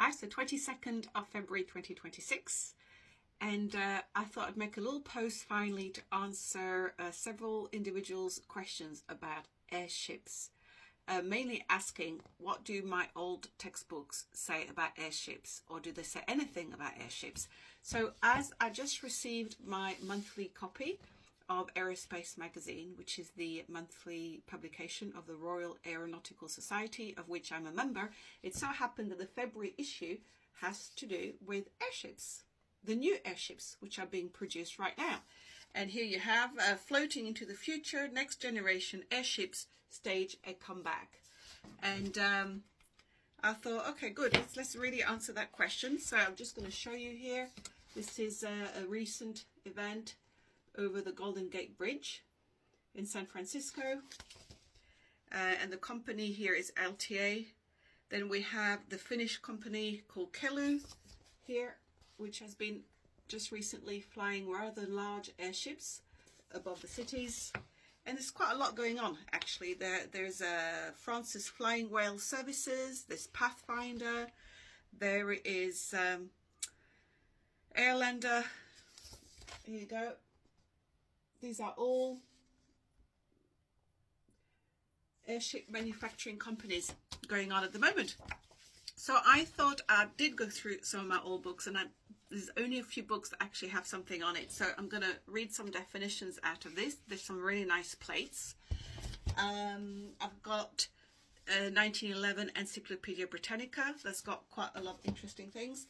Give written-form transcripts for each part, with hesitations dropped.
It's the 22nd of February 2026, and I thought I'd make a little post finally to answer several individuals' questions about airships. Mainly asking, what do my old textbooks say about airships, or do they say anything about airships? So as I just received my monthly copy of Aerospace magazine, which is the monthly publication of the Royal Aeronautical Society, of which I'm a member, it so happened that the February issue has to do with airships, the new airships which are being produced right now. And here you have floating into the future, next generation airships stage a comeback. And I thought, okay, good, let's really answer that question. So I'm just going to show you here. This is a recent event over the Golden Gate Bridge in San Francisco. And the company here is LTA. Then we have the Finnish company called Kellu here, which has been just recently flying rather large airships above the cities. And there's quite a lot going on, actually. There's France's Flying Whale Services, there's Pathfinder, there is Airlander. Here you go. These are all airship manufacturing companies going on at the moment. So I thought I did go through some of my old books, and there's only a few books that actually have something on it. So I'm going to read some definitions out of this. There's some really nice plates. I've got 1911 Encyclopedia Britannica. That's got quite a lot of interesting things.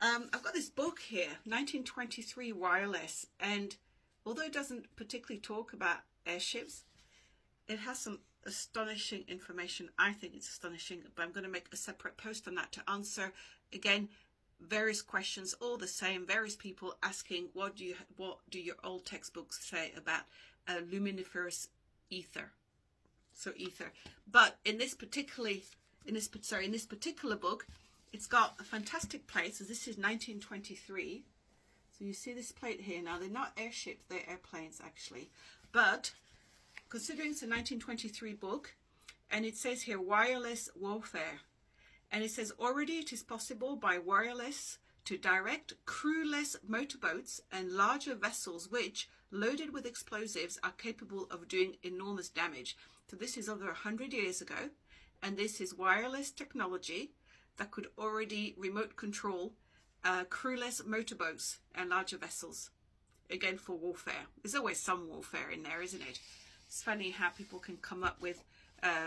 I've got this book here, 1923 Wireless, and although it doesn't particularly talk about airships, it has some astonishing information. I think it's astonishing, but I'm going to make a separate post on that to answer, again, various questions, all the same, various people asking, what do your old textbooks say about luminiferous ether? So ether. But in this particular book, it's got a fantastic plate. So this is 1923. So you see this plate here. Now they're not airships, they're airplanes actually. But considering it's a 1923 book, and it says here wireless warfare, and it says already it is possible by wireless to direct crewless motorboats and larger vessels which, loaded with explosives, are capable of doing enormous damage. So this is over 100 years ago, and this is wireless technology that could already remote control crewless motorboats and larger vessels. Again, for warfare. There's always some warfare in there, isn't it? It's funny how people can come up with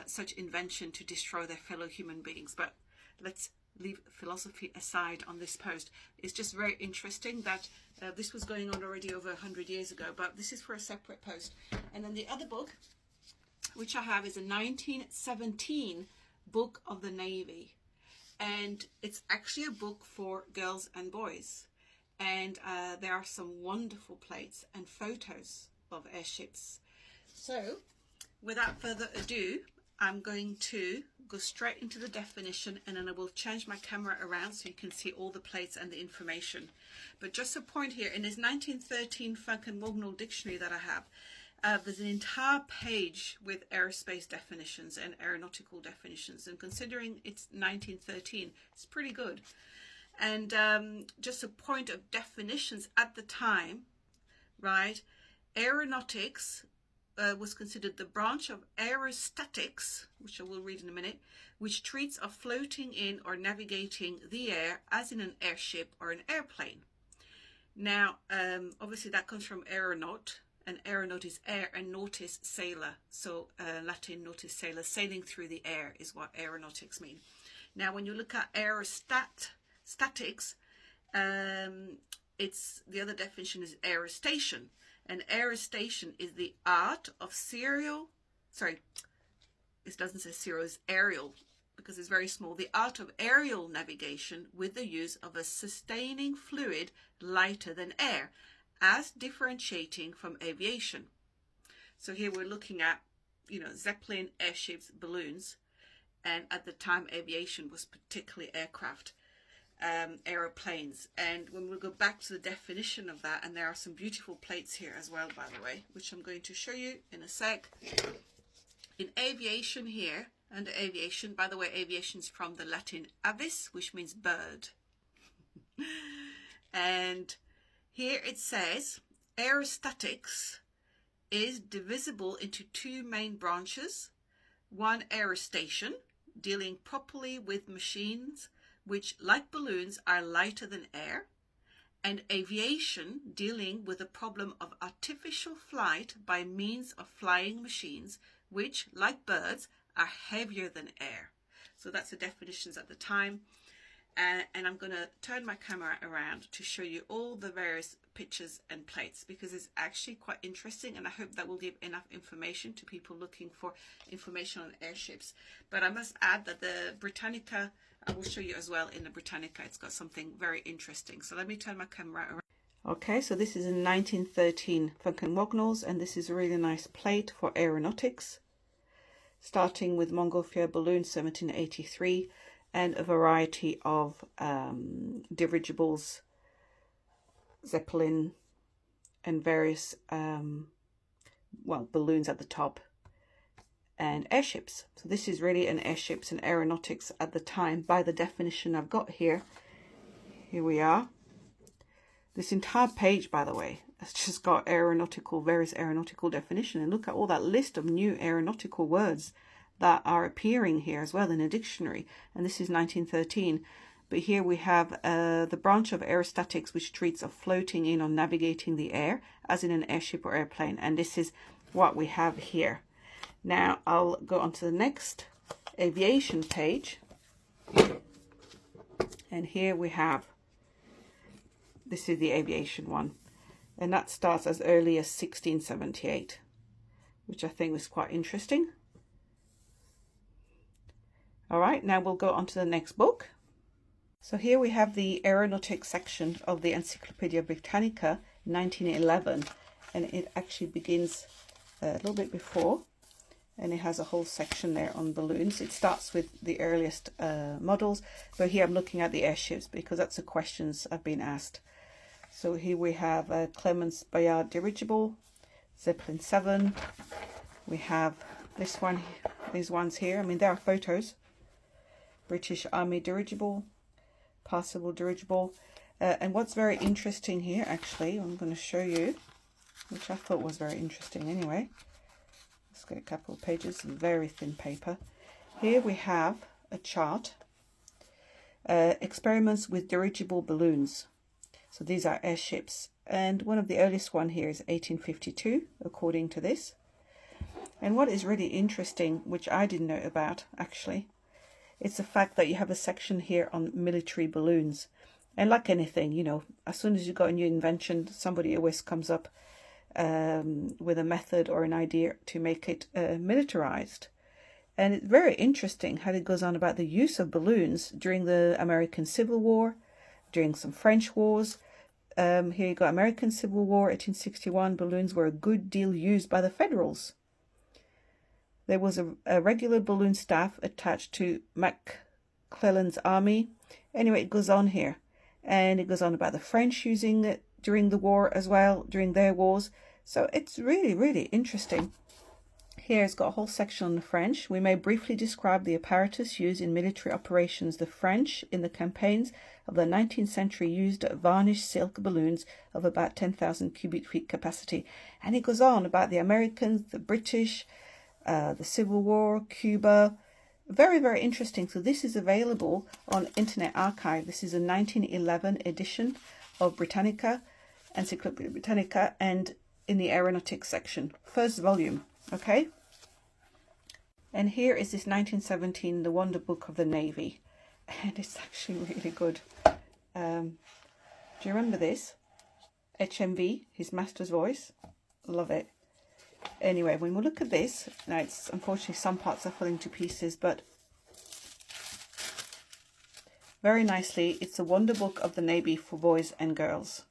such invention to destroy their fellow human beings. But let's leave philosophy aside on this post. It's just very interesting that this was going on already over 100 years ago, but this is for a separate post. And then the other book, which I have, is a 1917 book of the Navy. And it's actually a book for girls and boys. And there are some wonderful plates and photos of airships. So, without further ado, I'm going to go straight into the definition, and then I will change my camera around so you can see all the plates and the information. But just a point here, in this 1913 Funk and Wognall dictionary that I have, there's an entire page with aerospace definitions and aeronautical definitions, and considering it's 1913, it's pretty good. And just a point of definitions at the time, right? Aeronautics was considered the branch of aerostatics, which I will read in a minute, which treats of floating in or navigating the air as in an airship or an airplane. Now, obviously that comes from aeronaut, and aeronaut is air, and nautis, sailor. So Latin nautis, sailor, sailing through the air is what aeronautics mean. Now, when you look at aerostatics, it's the other definition is aerostation. And aerostation is the art of it doesn't say serial, it's aerial, because it's very small. The art of aerial navigation with the use of a sustaining fluid lighter than air, as differentiating from aviation. So here we're looking at, Zeppelin, airships, balloons, and at the time aviation was particularly aircraft. Aeroplanes. And when we go back to the definition of that, and there are some beautiful plates here as well, by the way, which I'm going to show you in a sec. In aviation here, Under aviation, by the way, aviation is from the Latin avis, which means bird. And here it says aerostatics is divisible into two main branches. One, aerostation, dealing properly with machines which, like balloons, are lighter than air, and aviation, dealing with the problem of artificial flight by means of flying machines which, like birds, are heavier than air. So that's the definitions at the time. And I'm going to turn my camera around to show you all the various pictures and plates, because it's actually quite interesting, and I hope that will give enough information to people looking for information on airships. But I must add that the Britannica, I will show you as well in the Britannica, it's got something very interesting. So let me turn my camera around. Okay, so this is a 1913 Funken Wagnalls, and this is a really nice plate for aeronautics, starting with Montgolfier balloon 1783, and a variety of dirigibles, Zeppelin, and various balloons at the top, and airships. So this is really an airships and aeronautics at the time by the definition I've got here. Here we are. This entire page, by the way, has just got various aeronautical definition, and look at all that list of new aeronautical words that are appearing here as well in a dictionary. And this is 1913. But here we have the branch of aerostatics, which treats of floating in or navigating the air, as in an airship or airplane. And this is what we have here. Now I'll go on to the next aviation page. And here we have, this is the aviation one. And that starts as early as 1678, which I think was quite interesting. All right, now we'll go on to the next book. So here we have the aeronautics section of the Encyclopedia Britannica, 1911, and it actually begins a little bit before, and it has a whole section there on balloons. It starts with the earliest models, but here I'm looking at the airships because that's the questions I've been asked. So here we have Clements Bayard dirigible, Zeppelin 7. We have this one, these ones here. I mean, there are photos. British Army dirigible, passable dirigible. And what's very interesting here, actually, I'm going to show you, which I thought was very interesting anyway. Let's get a couple of pages, very thin paper. Here we have a chart. Experiments with dirigible balloons. So these are airships. And one of the earliest one here is 1852, according to this. And what is really interesting, which I didn't know about, actually, it's the fact that you have a section here on military balloons. And like anything, you know, as soon as you got a new invention, somebody always comes up with a method or an idea to make it militarized. And it's very interesting how it goes on about the use of balloons during the American Civil War, during some French wars. Here you got American Civil War, 1861, balloons were a good deal used by the Federals. There was a regular balloon staff attached to McClellan's army. Anyway, it goes on here. And it goes on about the French using it during the war as well, during their wars. So it's really, really interesting. Here it's got a whole section on the French. We may briefly describe the apparatus used in military operations. The French, in the campaigns of the 19th century, used varnished silk balloons of about 10,000 cubic feet capacity. And it goes on about the Americans, the British, the Civil War, Cuba. Very, very interesting. So this is available on Internet Archive. This is a 1911 edition of Britannica, Encyclopedia Britannica, and in the aeronautics section. First volume, okay? And here is this 1917, The Wonder Book of the Navy. And it's actually really good. Do you remember this? HMV, His Master's Voice. Love it. Anyway, when we look at this, now it's unfortunately some parts are falling to pieces, but very nicely, it's a wonder book of the Navy for boys and girls.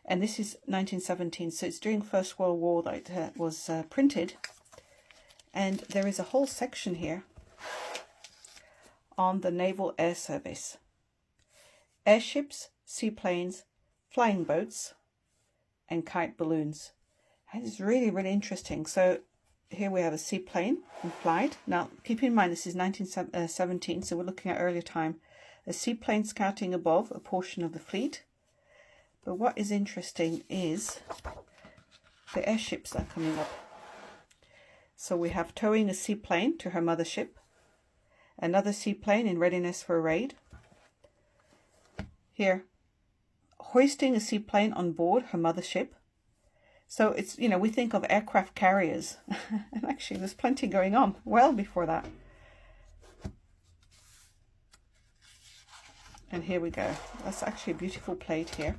And this is 1917, so it's during First World War that it was printed. And there is a whole section here on the Naval Air Service. Airships, seaplanes, flying boats, and kite balloons. And it's really, really interesting. So here we have a seaplane in flight. Now, keep in mind this is 1917, so we're looking at earlier time. A seaplane scouting above a portion of the fleet. But what is interesting is the airships that are coming up. So we have towing a seaplane to her mothership, another seaplane in readiness for a raid. Here, hoisting a seaplane on board her mothership. So it's, you know, we think of aircraft carriers, and actually there's plenty going on well before that. And here we go. That's actually a beautiful plate here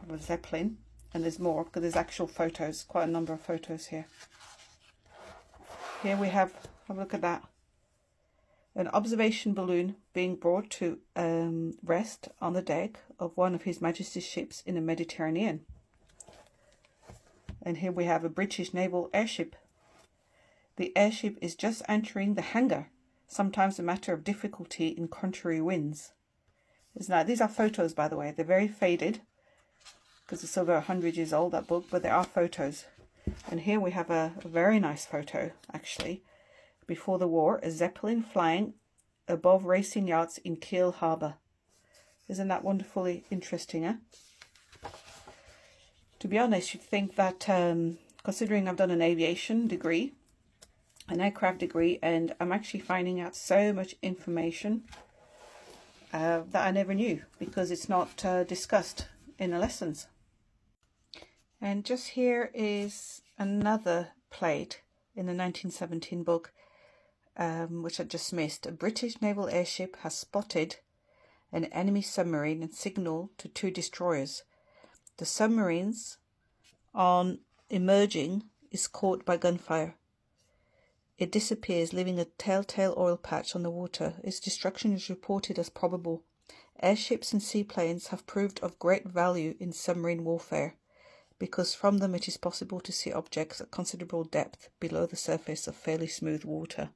of a Zeppelin. And there's more because there's actual photos, quite a number of photos here. Here we have a look at that. An observation balloon being brought to rest on the deck of one of His Majesty's ships in the Mediterranean. And here we have a British naval airship. The airship is just entering the hangar, sometimes a matter of difficulty in contrary winds. These are photos, by the way. They're very faded because it's over 100 years old, that book, but there are photos. And here we have a very nice photo, actually. Before the war, a Zeppelin flying above racing yachts in Kiel Harbour. Isn't that wonderfully interesting, eh? To be honest, you'd think that, considering I've done an aviation degree, an aircraft degree, and I'm actually finding out so much information that I never knew because it's not discussed in the lessons. And just here is another plate in the 1917 book, which I just missed. A British naval airship has spotted an enemy submarine and signalled to 2 destroyers. The submarines, on emerging, is caught by gunfire. It disappears, leaving a telltale oil patch on the water. Its destruction is reported as probable. Airships and seaplanes have proved of great value in submarine warfare, because from them it is possible to see objects at considerable depth below the surface of fairly smooth water.